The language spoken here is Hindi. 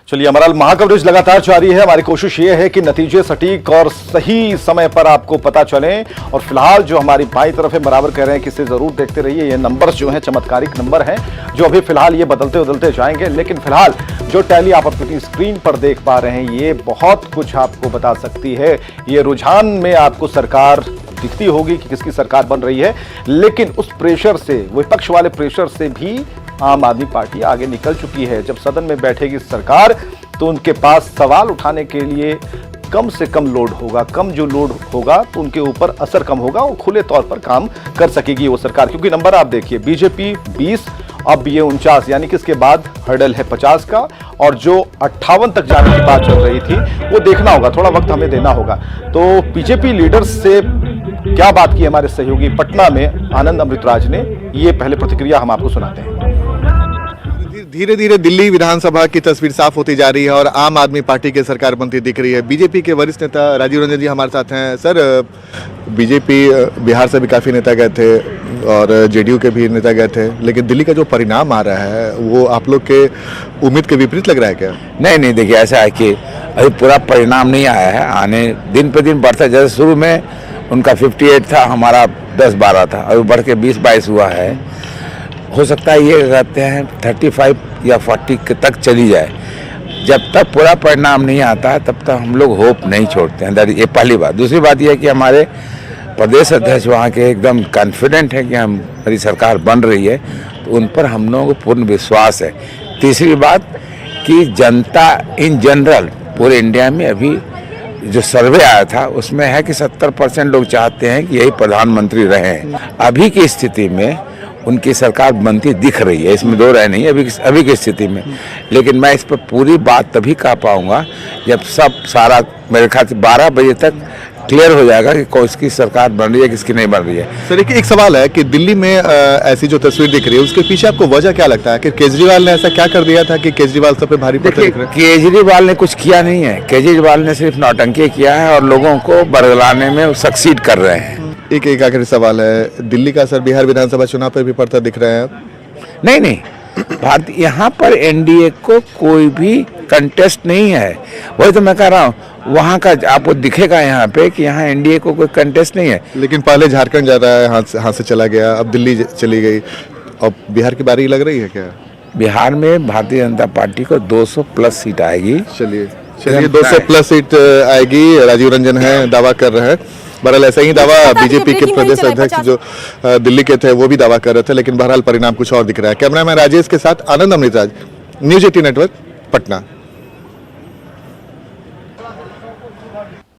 चलिए, हमारा महाकवरेज लगातार जारी है। हमारी कोशिश ये है कि नतीजे सटीक और सही समय पर आपको पता चलें। और फिलहाल जो हमारी बाईं तरफ है, बराबर कह रहे हैं कि इसे जरूर देखते रहिए। ये नंबर्स जो हैं चमत्कारिक नंबर हैं, जो अभी फिलहाल ये बदलते बदलते जाएंगे। लेकिन फिलहाल जो टैली आप अपनी स्क्रीन पर देख पा रहे हैं, ये बहुत कुछ आपको बता सकती है। ये रुझान में आपको सरकार दिखती होगी कि किसकी सरकार बन रही है, लेकिन उस प्रेशर से, विपक्ष वाले प्रेशर से भी आम आदमी पार्टी आगे निकल चुकी है। जब सदन में बैठेगी सरकार तो उनके पास सवाल उठाने के लिए कम से कम लोड होगा। कम जो लोड होगा तो उनके ऊपर असर कम होगा, वो खुले तौर पर काम कर सकेगी वो सरकार। क्योंकि नंबर आप देखिए, बीजेपी 20, अब ये 49, यानी कि इसके बाद हर्डल है 50 का। और जो 58 तक जाने की बात चल रही थी, वो देखना होगा, थोड़ा वक्त हमें देना होगा। तो बीजेपी लीडर्स से क्या बात की हमारे सहयोगी पटना में आनंद अमृतराज ने, ये पहले प्रतिक्रिया हम आपको सुनाते हैं। धीरे धीरे दिल्ली विधानसभा की तस्वीर साफ होती जा रही है और आम आदमी पार्टी की सरकार बनती दिख रही है। बीजेपी के वरिष्ठ नेता राजीव रंजन जी हमारे साथ हैं। सर, बीजेपी बिहार से भी काफ़ी नेता गए थे और जेडीयू के भी नेता गए थे, लेकिन दिल्ली का जो परिणाम आ रहा है वो आप लोग के उम्मीद के विपरीत लग रहा है क्या? नहीं, देखिए ऐसा है कि अभी पूरा परिणाम नहीं आया है, आने दिन पे दिन बढ़ता है। जैसे शुरू में उनका 58 था, हमारा 10-12 था, अभी बढ़ के 20-22 हुआ है। हो सकता है ये कहते हैं 35 या 40 तक चली जाए। जब तक पूरा परिणाम नहीं आता है तब तक हम लोग होप नहीं छोड़ते हैं। ये पहली बात। दूसरी बात यह है कि हमारे प्रदेश अध्यक्ष वहाँ के एकदम कॉन्फिडेंट है कि हमारी सरकार बन रही है, तो उन पर हम लोगों को पूर्ण विश्वास है। तीसरी बात कि जनता इन जनरल पूरे इंडिया में अभी जो सर्वे आया था उसमें है कि 70% लोग चाहते हैं कि यही प्रधानमंत्री रहें। अभी की स्थिति में उनकी सरकार बनती दिख रही है, इसमें दो राय नहीं है अभी की स्थिति में। लेकिन मैं इस पर पूरी बात तभी कह पाऊंगा जब सब सारा मेरे ख्याल से 12 बजे तक क्लियर हो जाएगा कि किसकी सरकार बन रही है, किसकी नहीं बन रही है। सर, एक सवाल है कि दिल्ली में ऐसी जो तस्वीर दिख रही है उसके पीछे आपको वजह क्या लगता है कि केजरीवाल ने ऐसा क्या कर दिया था कि केजरीवाल सब पे भारी पड़ते दिख रहे हैं? केजरीवाल ने कुछ किया नहीं है। केजरीवाल ने सिर्फ नौटंकी किया है और लोगों को बरगलाने में सक्सीड कर रहे हैं। एक आखिरी सवाल है, दिल्ली का असर बिहार विधानसभा चुनाव पर भी पड़ता दिख रहा है? नहीं, भारत यहाँ पर एनडीए को कोई भी कंटेस्ट नहीं है। वही तो मैं कह रहा हूँ, वहाँ का आपको दिखेगा यहाँ पे कि यहाँ एनडीए को कोई कंटेस्ट नहीं है। लेकिन पहले झारखंड जा रहा है, हाथ से चला गया, अब दिल्ली चली गई, अब बिहार की बारी लग रही है क्या? बिहार में भारतीय जनता पार्टी को 200+ सीट आएगी। चलिए 200+ सीट आएगी, राजीव रंजन है दावा कर रहे हैं। बहरहाल ऐसा ही दावा बीजेपी के प्रदेश अध्यक्ष जो दिल्ली के थे वो भी दावा कर रहे थे, लेकिन बहरहाल परिणाम कुछ और दिख रहा है। कैमरामैन राजेश के साथ आनंद अमृतराज, न्यूज़ 18 नेटवर्क, पटना।